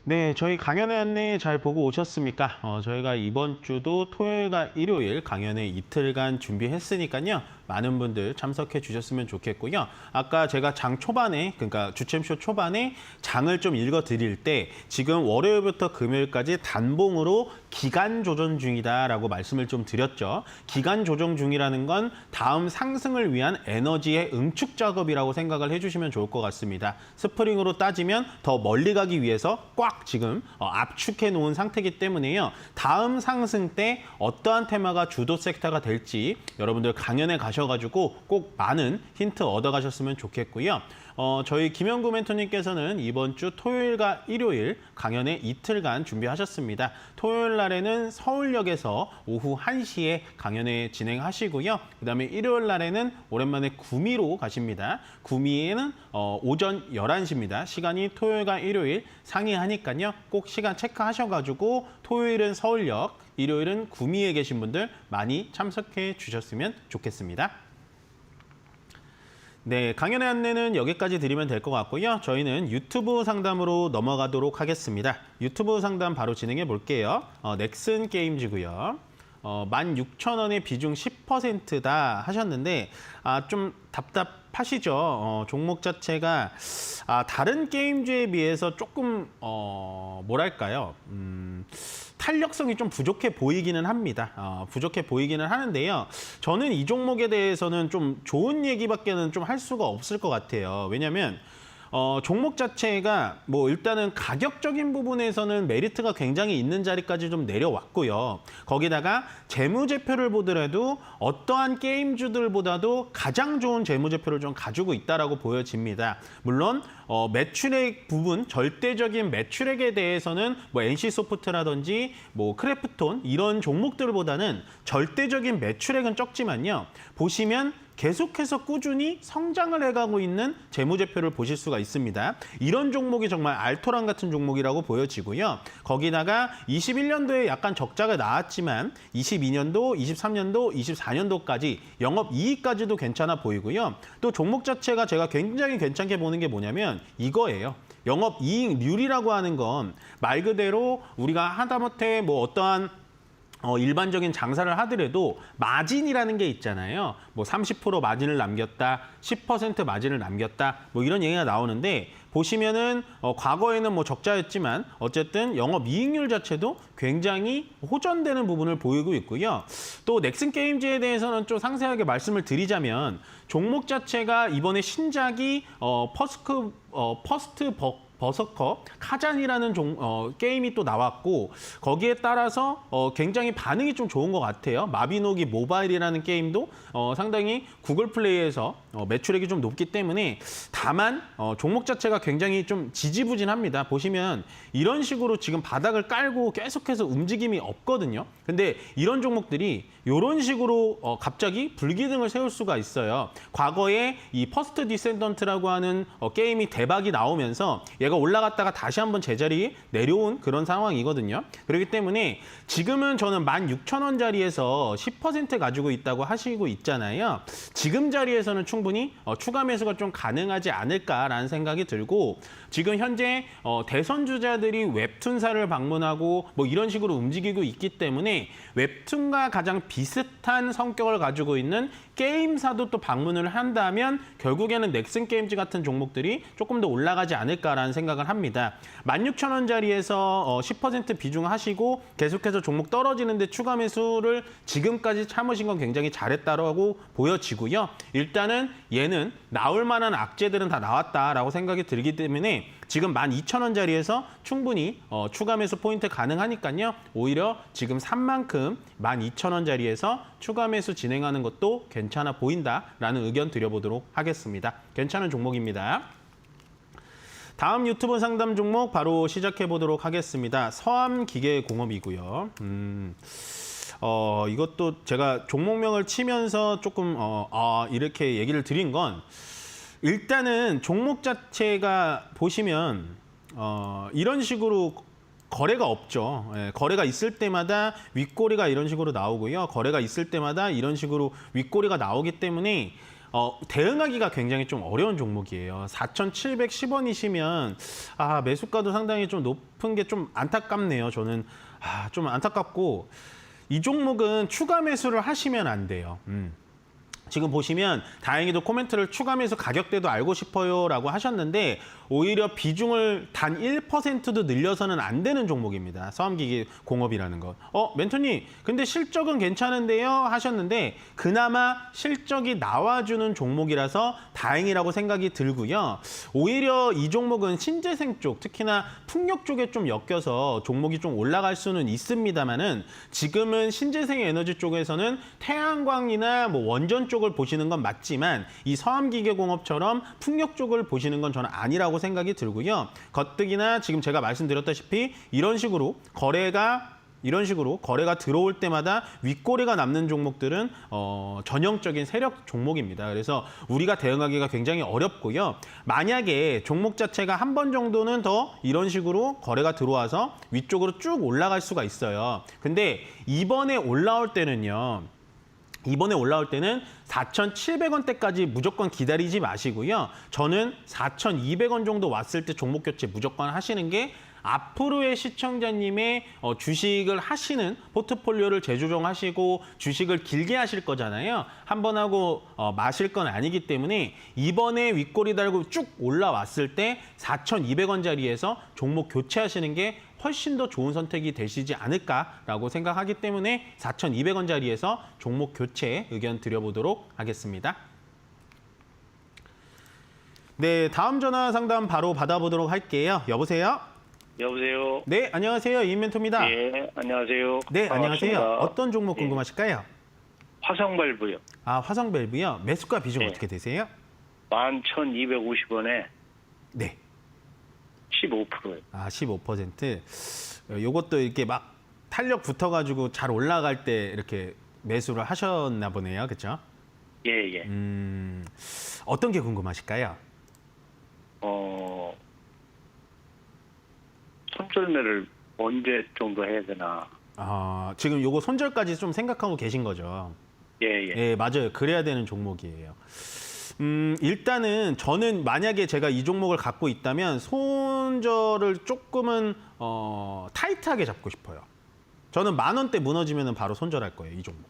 네, 저희 강연의 안내 잘 보고 오셨습니까? 저희가 이번 주도 토요일과 일요일 강연회 이틀간 준비했으니까요. 많은 분들 참석해 주셨으면 좋겠고요. 아까 제가 장 초반에, 그러니까 주챔쇼 초반에 장을 좀 읽어드릴 때 지금 월요일부터 금요일까지 단봉으로 기간 조정 중이다라고 말씀을 좀 드렸죠. 기간 조정 중이라는 건 다음 상승을 위한 에너지의 응축 작업이라고 생각을 해주시면 좋을 것 같습니다. 스프링으로 따지면 더 멀리 가기 위해서 꽉 지금 압축해 놓은 상태이기 때문에요. 다음 상승 때 어떠한 테마가 주도 섹터가 될지 여러분들 강연에 가셔가지고 꼭 많은 힌트 얻어가셨으면 좋겠고요. 저희 김영구 멘토님께서는 이번 주 토요일과 일요일 강연회 이틀간 준비하셨습니다. 토요일 날에는 서울역에서 오후 1시에 강연회 진행하시고요. 그다음에 일요일 날에는 오랜만에 구미로 가십니다. 구미에는 오전 11시입니다. 시간이 토요일과 일요일 상이하니까요. 꼭 시간 체크하셔가지고 토요일은 서울역, 일요일은 구미에 계신 분들 많이 참석해 주셨으면 좋겠습니다. 네, 강연의 안내는 여기까지 드리면 될 것 같고요. 저희는 유튜브 상담으로 넘어가도록 하겠습니다. 유튜브 상담 바로 진행해 볼게요. 넥슨 게임즈고요. 16,000원의 비중 10%다 하셨는데 좀 답답하시죠? 종목 자체가 다른 게임주에 비해서 조금 뭐랄까요? 탄력성이 좀 부족해 보이기는 합니다. 부족해 보이기는 하는데요. 저는 이 종목에 대해서는 좀 좋은 얘기밖에는 좀 할 수가 없을 것 같아요. 왜냐하면 종목 자체가 뭐 일단은 가격적인 부분에서는 메리트가 굉장히 있는 자리까지 좀 내려왔고요. 거기다가 재무제표를 보더라도 어떠한 게임주들보다도 가장 좋은 재무제표를 좀 가지고 있다라고 보여집니다. 물론 매출액 부분, 절대적인 매출액에 대해서는 뭐 NC소프트라든지 뭐 크래프톤 이런 종목들보다는 절대적인 매출액은 적지만요. 보시면 계속해서 꾸준히 성장을 해가고 있는 재무제표를 보실 수가 있습니다. 이런 종목이 정말 알토란 같은 종목이라고 보여지고요. 거기다가 21년도에 약간 적자가 나왔지만 22년도, 23년도, 24년도까지 영업이익까지도 괜찮아 보이고요. 또 종목 자체가 제가 굉장히 괜찮게 보는 게 뭐냐면 이거예요. 영업이익률이라고 하는 건 말 그대로 우리가 하다못해 뭐 어떠한 일반적인 장사를 하더라도 마진이라는 게 있잖아요. 뭐 30% 마진을 남겼다, 10% 마진을 남겼다, 뭐 이런 얘기가 나오는데 보시면은 과거에는 뭐 적자였지만 어쨌든 영업이익률 자체도 굉장히 호전되는 부분을 보이고 있고요. 또 넥슨 게임즈에 대해서는 좀 상세하게 말씀을 드리자면 종목 자체가 이번에 신작이 퍼스트 버서커 카잔이라는 게임이 또 나왔고 거기에 따라서 굉장히 반응이 좀 좋은 것 같아요. 마비노기 모바일이라는 게임도 상당히 구글 플레이에서 매출액이 좀 높기 때문에 다만 종목 자체가 굉장히 좀 지지부진합니다. 보시면 이런 식으로 지금 바닥을 깔고 계속해서 움직임이 없거든요. 근데 이런 종목들이 이런 식으로 갑자기 불기둥을 세울 수가 있어요. 과거에 이 퍼스트 디센던트라고 하는 게임이 대박이 나오면서 얘가 올라갔다가 다시 한번 제자리에 내려온 그런 상황이거든요. 그렇기 때문에 지금은 저는 16,000원짜리에서 10% 가지고 있다고 하시고 있잖아요. 지금 자리에서는 충분히 추가 매수가 좀 가능하지 않을까라는 생각이 들고 지금 현재 대선 주자들이 웹툰사를 방문하고 뭐 이런 식으로 움직이고 있기 때문에 웹툰과 가장 비슷한 성격을 가지고 있는 게임사도 또 방문을 한다면 결국에는 넥슨 게임즈 같은 종목들이 조금 더 올라가지 않을까라는 생각을 합니다. 16,000원짜리에서 10% 비중하시고 계속해서 종목 떨어지는데 추가 매수를 지금까지 참으신 건 굉장히 잘했다고 보여지고요. 일단은 얘는 나올 만한 악재들은 다 나왔다라고 생각이 들기 때문에 지금 12,000원짜리에서 충분히 추가 매수 포인트 가능하니까요. 오히려 지금 산 만큼 12,000원짜리에서 추가 매수 진행하는 것도 괜찮아 보인다라는 의견 드려보도록 하겠습니다. 괜찮은 종목입니다. 다음 유튜브 상담 종목 바로 시작해 보도록 하겠습니다. 서암기계공업이고요. 이것도 제가 종목명을 치면서 조금 이렇게 얘기를 드린 건 일단은 종목 자체가 보시면 이런 식으로 거래가 없죠. 거래가 있을 때마다 윗꼬리가 이런 식으로 나오고요. 거래가 있을 때마다 이런 식으로 윗꼬리가 나오기 때문에 대응하기가 굉장히 좀 어려운 종목이에요. 4,710원이시면 매수가도 상당히 좀 높은 게 좀 안타깝네요. 저는 좀 안타깝고 이 종목은 추가 매수를 하시면 안 돼요. 지금 보시면 다행히도 코멘트를 추가 매수 가격대도 알고 싶어요라고 하셨는데 오히려 비중을 단 1%도 늘려서는 안 되는 종목입니다. 서암기기 공업이라는 것. 멘토님, 근데 실적은 괜찮은데요? 하셨는데 그나마 실적이 나와주는 종목이라서 다행이라고 생각이 들고요. 오히려 이 종목은 신재생 쪽, 특히나 풍력 쪽에 좀 엮여서 종목이 좀 올라갈 수는 있습니다만은 지금은 신재생 에너지 쪽에서는 태양광이나 뭐 원전 쪽을 보시는 건 맞지만 이 서암기계공업처럼 풍력 쪽을 보시는 건 저는 아니라고 생각이 들고요. 가뜩이나 지금 제가 말씀드렸다시피 이런 식으로 거래가 들어올 때마다 윗꼬리가 남는 종목들은 전형적인 세력 종목입니다. 그래서 우리가 대응하기가 굉장히 어렵고요. 만약에 종목 자체가 한 번 정도는 더 이런 식으로 거래가 들어와서 위쪽으로 쭉 올라갈 수가 있어요. 근데 이번에 올라올 때는 4,700원대까지 무조건 기다리지 마시고요. 저는 4,200원 정도 왔을 때 종목 교체 무조건 하시는 게 앞으로의 시청자님의 주식을 하시는 포트폴리오를 재조정하시고 주식을 길게 하실 거잖아요. 한 번 하고 마실 건 아니기 때문에 이번에 윗꼬리 달고 쭉 올라왔을 때 4,200원짜리에서 종목 교체하시는 게 훨씬 더 좋은 선택이 되시지 않을까라고 생각하기 때문에 4,200원짜리에서 종목 교체 의견 드려보도록 하겠습니다. 네, 다음 전화 상담 바로 받아보도록 할게요. 여보세요? 여보세요. 네, 안녕하세요. 이인멘토입니다. 예, 안녕하세요. 네, 안녕하세요. 반갑습니다. 어떤 종목 예. 궁금하실까요? 화성발부요. 화성밸브요. 매수가 비중 네. 어떻게 되세요? 11,250원에 네. 15%예요. 15%. 요것도 이렇게 막 탄력 붙어가지고 잘 올라갈 때 이렇게 매수를 하셨나 보네요. 그렇죠? 예, 예. 어떤 게 궁금하실까요? 손절매를 언제 정도 해야 되나? 지금 요거 손절까지 좀 생각하고 계신 거죠? 예, 예. 네, 맞아요. 그래야 되는 종목이에요. 일단은 저는 만약에 제가 이 종목을 갖고 있다면 손절을 조금은 타이트하게 잡고 싶어요. 저는 10,000원대 무너지면 바로 손절할 거예요, 이 종목.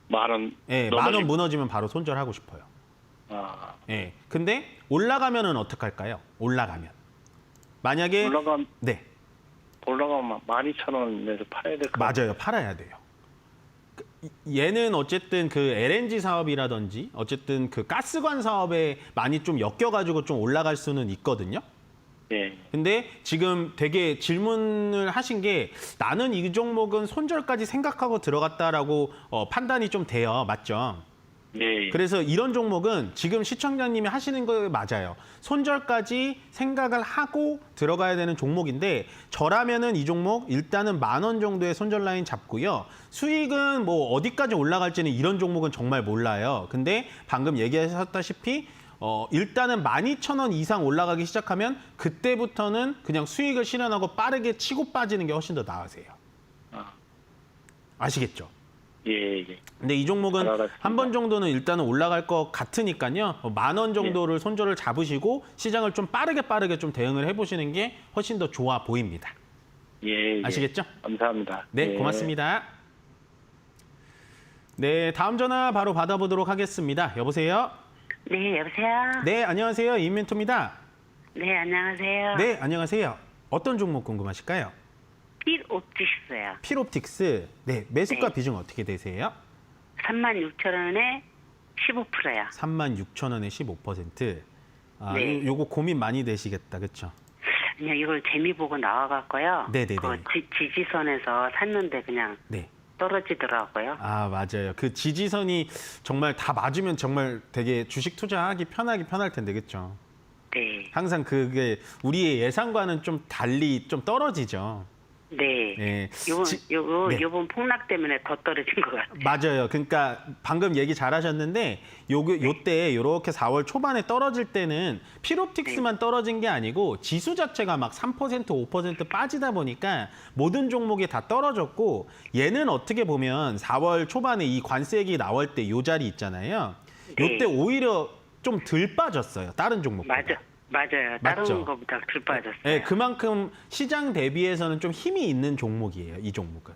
10,000원. 네, 10,000원 무너지면 바로 손절하고 싶어요. 네, 근데 올라가면은 어떡할까요? 올라가면. 만약에 네. 올라가면 12,000원에서 팔아야 될 거. 맞아요. 팔아야 돼요. 얘는 어쨌든 그 LNG 사업이라든지 어쨌든 그 가스관 사업에 많이 좀 엮여가지고 좀 올라갈 수는 있거든요. 예. 근데 지금 되게 질문을 하신 게 나는 이 종목은 손절까지 생각하고 들어갔다라고 판단이 좀 돼요. 맞죠? 예. 그래서 이런 종목은 지금 시청자님이 하시는 거 맞아요. 손절까지 생각을 하고 들어가야 되는 종목인데 저라면은 이 종목 일단은 10,000원 정도의 손절 라인 잡고요. 수익은 뭐 어디까지 올라갈지는 이런 종목은 정말 몰라요. 근데 방금 얘기하셨다시피 일단은 12,000원 이상 올라가기 시작하면 그때부터는 그냥 수익을 실현하고 빠르게 치고 빠지는 게 훨씬 더 나으세요. 아시겠죠? 예, 예. 근데 이 종목은 알았습니다. 한 번 정도는 일단은 올라갈 것 같으니까요. 10,000원 정도를 손절을 잡으시고 시장을 좀 빠르게 좀 대응을 해보시는 게 훨씬 더 좋아 보입니다. 예, 예. 아시겠죠? 감사합니다. 네, 예. 고맙습니다. 네, 다음 전화 바로 받아보도록 하겠습니다. 여보세요? 네, 여보세요? 네, 안녕하세요. 이인멘토입니다. 네, 안녕하세요. 네, 안녕하세요. 어떤 종목 궁금하실까요? 필옵티스요. 필옵틱스. 네, 매수가 네. 비중 어떻게 되세요? 36,000원에 15%요. 36,000원에 15%. 네. 요거 고민 많이 되시겠다. 그렇죠? 그냥 이걸 재미 보고 나와갖고요. 네네네. 지지선에서 샀는데 그냥 네. 떨어지더라고요. 맞아요. 그 지지선이 정말 다 맞으면 정말 되게 주식 투자하기 편할 텐데, 그렇죠? 네. 항상 그게 우리의 예상과는 좀 달리 좀 떨어지죠. 네. 네. 네. 요번 폭락 때문에 더 떨어진 것 같아요. 맞아요. 그러니까 방금 얘기 잘하셨는데 요때 요렇게 4월 초반에 떨어질 때는 필옵틱스만 떨어진 게 아니고 지수 자체가 막 3%, 5% 빠지다 보니까 모든 종목이 다 떨어졌고 얘는 어떻게 보면 4월 초반에 이 관세액이 나올 때 요 자리 있잖아요. 네. 요때 오히려 좀 덜 빠졌어요. 다른 종목. 맞아요. 맞죠? 다른 것보다 덜 빠졌어요. 네, 그만큼 시장 대비해서는 좀 힘이 있는 종목이에요. 이 종목은.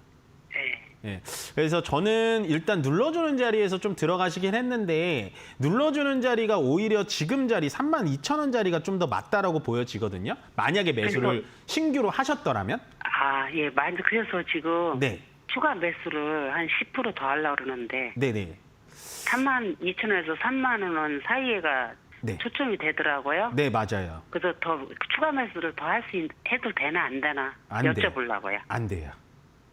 네. 예. 그래서 저는 일단 눌러주는 자리에서 좀 들어가시긴 했는데 눌러주는 자리가 오히려 지금 자리 32,000원 자리가 좀 더 맞다라고 보여지거든요. 만약에 매수를 신규로 하셨더라면. 아, 예. 그래서 지금 네. 추가 매수를 한 10% 더 하려고 그러는데 네네. 32,000원에서 3만 원 사이에가 네. 초점이 되더라고요. 네, 맞아요. 그래서 더 추가 매수를 더 해도 되나 안 되나 안 돼요. 여쭤보려고요. 안 돼요.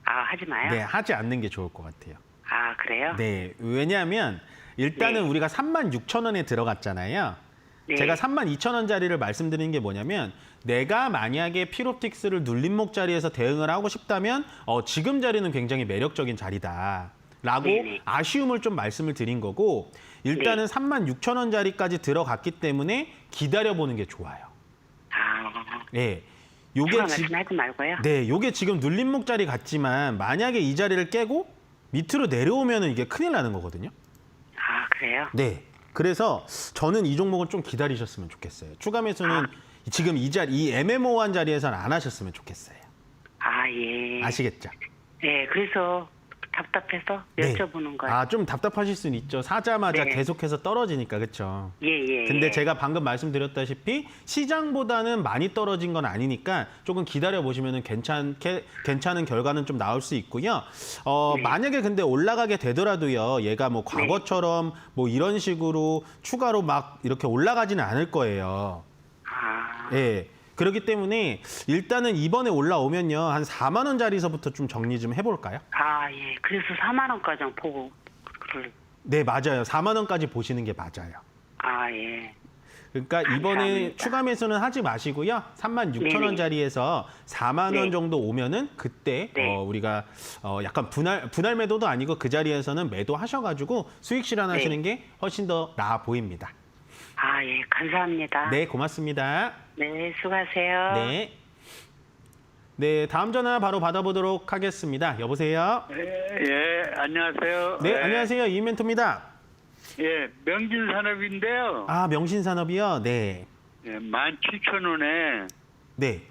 아, 하지 마요? 네, 하지 않는 게 좋을 것 같아요. 아, 그래요? 네, 왜냐하면 일단은 네. 우리가 36,000원에 들어갔잖아요. 네. 제가 32,000원짜리를 말씀드리는 게 뭐냐면 내가 만약에 피로틱스를 눌림목 자리에서 대응을 하고 싶다면 지금 자리는 굉장히 매력적인 자리다라고 네네. 아쉬움을 좀 말씀을 드린 거고 일단은 36,000원짜리까지 들어갔기 때문에 기다려보는 게 좋아요. 아, 네, 추가 요게 매수는 하지 말고요. 네, 요게 지금 눌림목 자리 같지만 만약에 이 자리를 깨고 밑으로 내려오면은 이게 큰일 나는 거거든요. 아, 그래요? 네. 그래서 저는 이 종목은 좀 기다리셨으면 좋겠어요. 추가 매수는 지금 이 애매모호한 자리에서는 안 하셨으면 좋겠어요. 아, 예. 아시겠죠? 네, 그래서 답답해서 네. 여쭤보는 거예요. 아, 좀 답답하실 수는 있죠. 사자마자 네. 계속해서 떨어지니까, 그렇죠? 예. 근데 제가 방금 말씀드렸다시피 시장보다는 많이 떨어진 건 아니니까 조금 기다려보시면 괜찮은 결과는 좀 나올 수 있고요. 네. 만약에 근데 올라가게 되더라도요. 얘가 뭐 과거처럼 뭐 이런 식으로 추가로 막 이렇게 올라가지는 않을 거예요. 아, 예. 그렇기 때문에 일단은 이번에 올라오면요. 한 4만 원짜리서부터 좀 정리 좀 해볼까요? 아, 예. 그래서 4만 원까지 보고 네, 맞아요. 4만 원까지 보시는 게 맞아요. 아, 예. 그러니까 이번에 감사합니다. 추가 매수는 하지 마시고요. 36,000원짜리에서 4만 원 네. 정도 오면은 그때 네. 우리가 약간 분할 매도도 아니고 그 자리에서는 매도하셔가지고 수익 실현하시는 게 훨씬 더 나아 보입니다. 아, 예. 감사합니다. 네, 고맙습니다. 네, 수고하세요. 네. 네, 다음 전화 바로 받아보도록 하겠습니다. 여보세요? 예, 안녕하세요. 네, 안녕하세요. 이멘토입니다. 예, 명진산업인데요. 아, 명신산업이요? 네. 예, 17,000원에 네.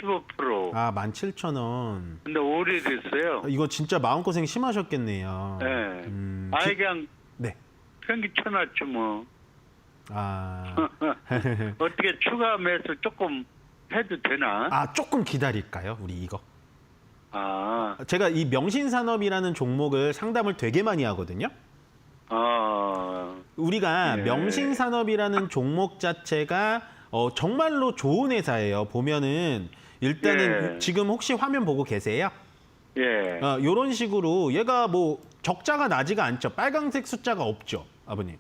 15%. 아, 17,000원. 근데 오래됐어요. 이거 진짜 마음고생 심하셨겠네요. 예. 그냥 네. 평균 쳐놨죠, 뭐. 아. 어떻게 추가 매수 조금 해도 되나? 아, 조금 기다릴까요? 우리 이거. 아, 제가 이 명신산업이라는 종목을 상담을 되게 많이 하거든요. 우리가 예. 명신산업이라는 종목 자체가 정말로 좋은 회사예요. 보면은 일단은 예. 지금 혹시 화면 보고 계세요? 예. 이런 식으로 얘가 뭐 적자가 나지가 않죠. 빨간색 숫자가 없죠, 아버님.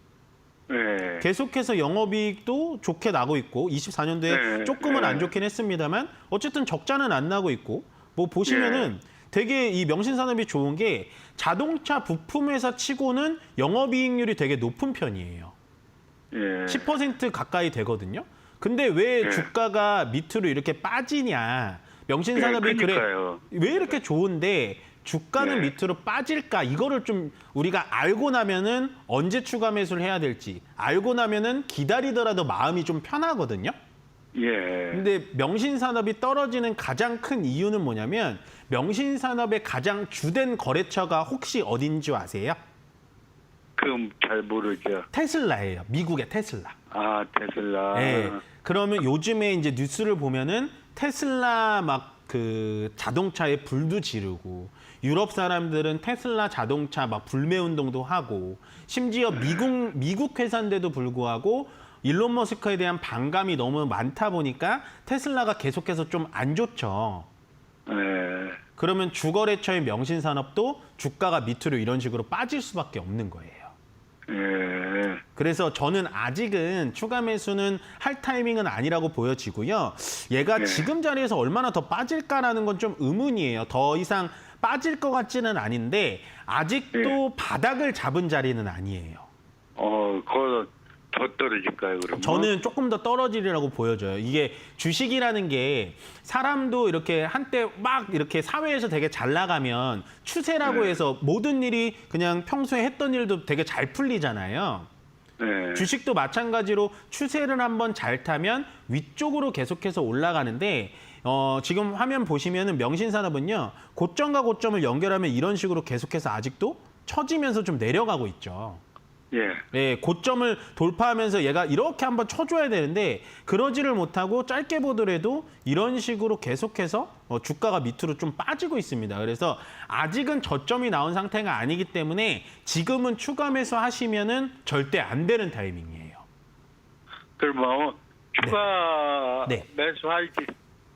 예. 계속해서 영업이익도 좋게 나고 있고 24년도에 네, 조금은 네. 안 좋긴 했습니다만 어쨌든 적자는 안 나고 있고 뭐 보시면은 되게 이 명신산업이 좋은 게 자동차 부품 회사 치고는 영업이익률이 되게 높은 편이에요. 예. 10% 가까이 되거든요. 근데 왜 네. 주가가 밑으로 이렇게 빠지냐? 명신산업이 그래 그러니까요. 왜 이렇게 좋은데 주가는 네. 밑으로 빠질까? 이거를 좀 우리가 알고 나면은 언제 추가 매수를 해야 될지 알고 나면은 기다리더라도 마음이 좀 편하거든요. 예. 근데 명신산업이 떨어지는 가장 큰 이유는 뭐냐면 명신산업의 가장 주된 거래처가 혹시 어딘지 아세요? 그럼 잘 모르죠. 테슬라예요. 미국의 테슬라. 아, 테슬라. 네. 그러면 요즘에 이제 뉴스를 보면은 테슬라 막 그 자동차에 불도 지르고 유럽 사람들은 테슬라 자동차 막 불매 운동도 하고 심지어 미국 회사인데도 불구하고 일론 머스크에 대한 반감이 너무 많다 보니까 테슬라가 계속해서 좀 안 좋죠. 예. 그러면 주거래처의 명신산업도 주가가 밑으로 이런 식으로 빠질 수밖에 없는 거예요. 예. 그래서 저는 아직은 추가 매수는 할 타이밍은 아니라고 보여지고요. 얘가 네. 지금 자리에서 얼마나 더 빠질까라는 건 좀 의문이에요. 더 이상 빠질 것 같지는 않은데 아직도 바닥을 잡은 자리는 아니에요. 그거 더 떨어질까요, 그러면? 저는 조금 더 떨어지리라고 보여져요. 이게 주식이라는 게 사람도 이렇게 한때 막 이렇게 사회에서 되게 잘 나가면 추세라고 해서 모든 일이 그냥 평소에 했던 일도 되게 잘 풀리잖아요. 네. 주식도 마찬가지로 추세를 한번 잘 타면 위쪽으로 계속해서 올라가는데 지금 화면 보시면은 명신산업은요. 고점과 고점을 연결하면 이런 식으로 계속해서 아직도 처지면서 좀 내려가고 있죠. 예. 예, 고점을 돌파하면서 얘가 이렇게 한번 쳐줘야 되는데 그러지를 못하고 짧게 보더라도 이런 식으로 계속해서 주가가 밑으로 좀 빠지고 있습니다. 그래서 아직은 저점이 나온 상태가 아니기 때문에 지금은 추가 매수하시면은 절대 안 되는 타이밍이에요. 그럼 뭐 추가 네. 매수할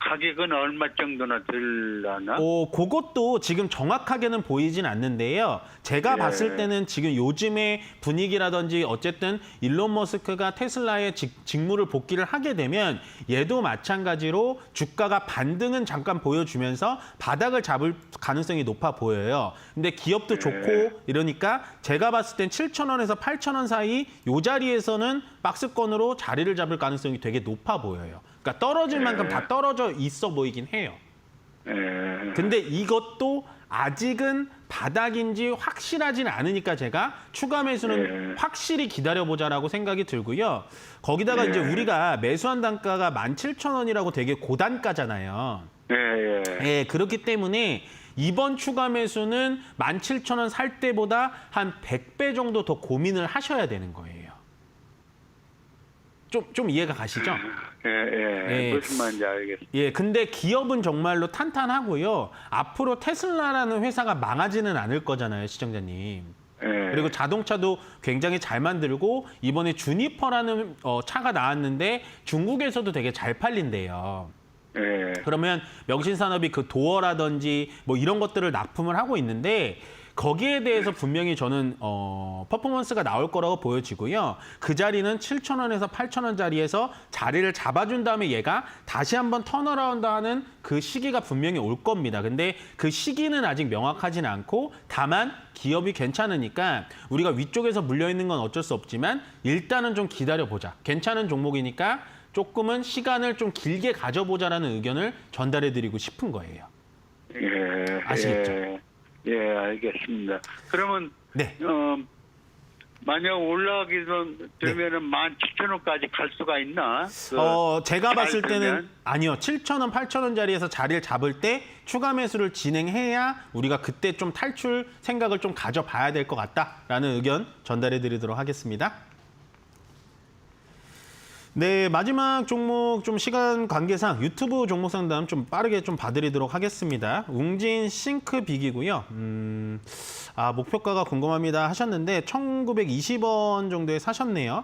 가격은 얼마 정도나 들라나? 그것도 지금 정확하게는 보이진 않는데요. 제가 예. 봤을 때는 지금 요즘의 분위기라든지 어쨌든 일론 머스크가 테슬라의 직무를 복귀를 하게 되면 얘도 마찬가지로 주가가 반등은 잠깐 보여주면서 바닥을 잡을 가능성이 높아 보여요. 근데 기업도 좋고 이러니까 제가 봤을 땐 7,000원에서 8,000원 사이 이 자리에서는 박스권으로 자리를 잡을 가능성이 되게 높아 보여요. 그러니까 떨어질 만큼 다 떨어져 있어 보이긴 해요. 예. 근데 이것도 아직은 바닥인지 확실하진 않으니까 제가 추가 매수는 확실히 기다려보자라고 생각이 들고요. 거기다가 이제 우리가 매수한 단가가 17,000원이라고 되게 고단가잖아요. 예, 예. 예, 그렇기 때문에 이번 추가 매수는 17,000원 살 때보다 한 100배 정도 더 고민을 하셔야 되는 거예요. 좀 이해가 가시죠? 예. 무슨 말인지 알겠습니다. 예, 근데 기업은 정말로 탄탄하고요. 앞으로 테슬라라는 회사가 망하지는 않을 거잖아요, 시청자님. 예. 그리고 자동차도 굉장히 잘 만들고 이번에 주니퍼라는 차가 나왔는데 중국에서도 되게 잘 팔린대요. 예. 그러면 명신산업이 그 도어라든지 뭐 이런 것들을 납품을 하고 있는데 거기에 대해서 분명히 저는 퍼포먼스가 나올 거라고 보여지고요. 그 자리는 7,000원에서 8,000원 자리에서 자리를 잡아준 다음에 얘가 다시 한번 턴어라운드 하는 그 시기가 분명히 올 겁니다. 근데 그 시기는 아직 명확하진 않고 다만 기업이 괜찮으니까 우리가 위쪽에서 물려있는 건 어쩔 수 없지만 일단은 좀 기다려보자. 괜찮은 종목이니까 조금은 시간을 좀 길게 가져보자라는 의견을 전달해드리고 싶은 거예요. 예. 아시겠죠? 예, 알겠습니다. 그러면 네. 만약 올라가기 되면은 17,000원까지 갈 수가 있나? 제가 잘 봤을 때는 되면? 아니요. 7,000원, 8,000원 자리에서 자리를 잡을 때 추가 매수를 진행해야 우리가 그때 좀 탈출 생각을 좀 가져봐야 될 것 같다라는 의견 전달해드리도록 하겠습니다. 네, 마지막 종목 좀 시간 관계상 유튜브 종목 상담 좀 빠르게 좀 봐드리도록 하겠습니다. 웅진 싱크빅이고요. 목표가가 궁금합니다 하셨는데 1,920원 정도에 사셨네요.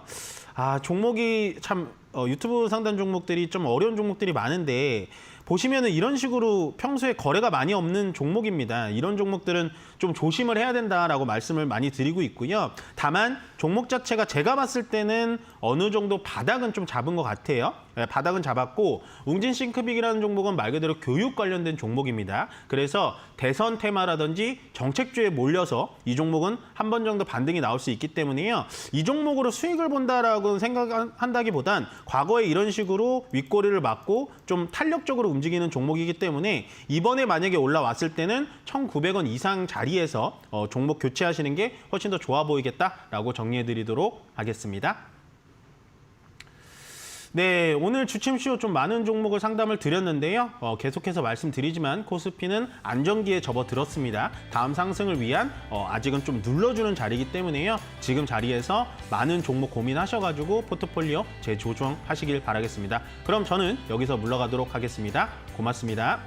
종목이 참 유튜브 상담 종목들이 좀 어려운 종목들이 많은데 보시면은 이런 식으로 평소에 거래가 많이 없는 종목입니다. 이런 종목들은 좀 조심을 해야 된다라고 말씀을 많이 드리고 있고요. 다만 종목 자체가 제가 봤을 때는 어느 정도 바닥은 좀 잡은 것 같아요. 네, 바닥은 잡았고 웅진 싱크빅이라는 종목은 말 그대로 교육 관련된 종목입니다. 그래서 대선 테마라든지 정책주에 몰려서 이 종목은 한 번 정도 반등이 나올 수 있기 때문에요. 이 종목으로 수익을 본다라고 생각한다기보단 과거에 이런 식으로 윗꼬리를 맞고 좀 탄력적으로 움직이는 종목이기 때문에 이번에 만약에 올라왔을 때는 1,900원 이상 자리에서 종목 교체하시는 게 훨씬 더 좋아 보이겠다라고 정리해드리도록 하겠습니다. 네, 오늘 주침쇼 좀 많은 종목을 상담을 드렸는데요. 계속해서 말씀드리지만 코스피는 안정기에 접어들었습니다. 다음 상승을 위한 아직은 좀 눌러주는 자리이기 때문에요. 지금 자리에서 많은 종목 고민하셔가지고 포트폴리오 재조정하시길 바라겠습니다. 그럼 저는 여기서 물러가도록 하겠습니다. 고맙습니다.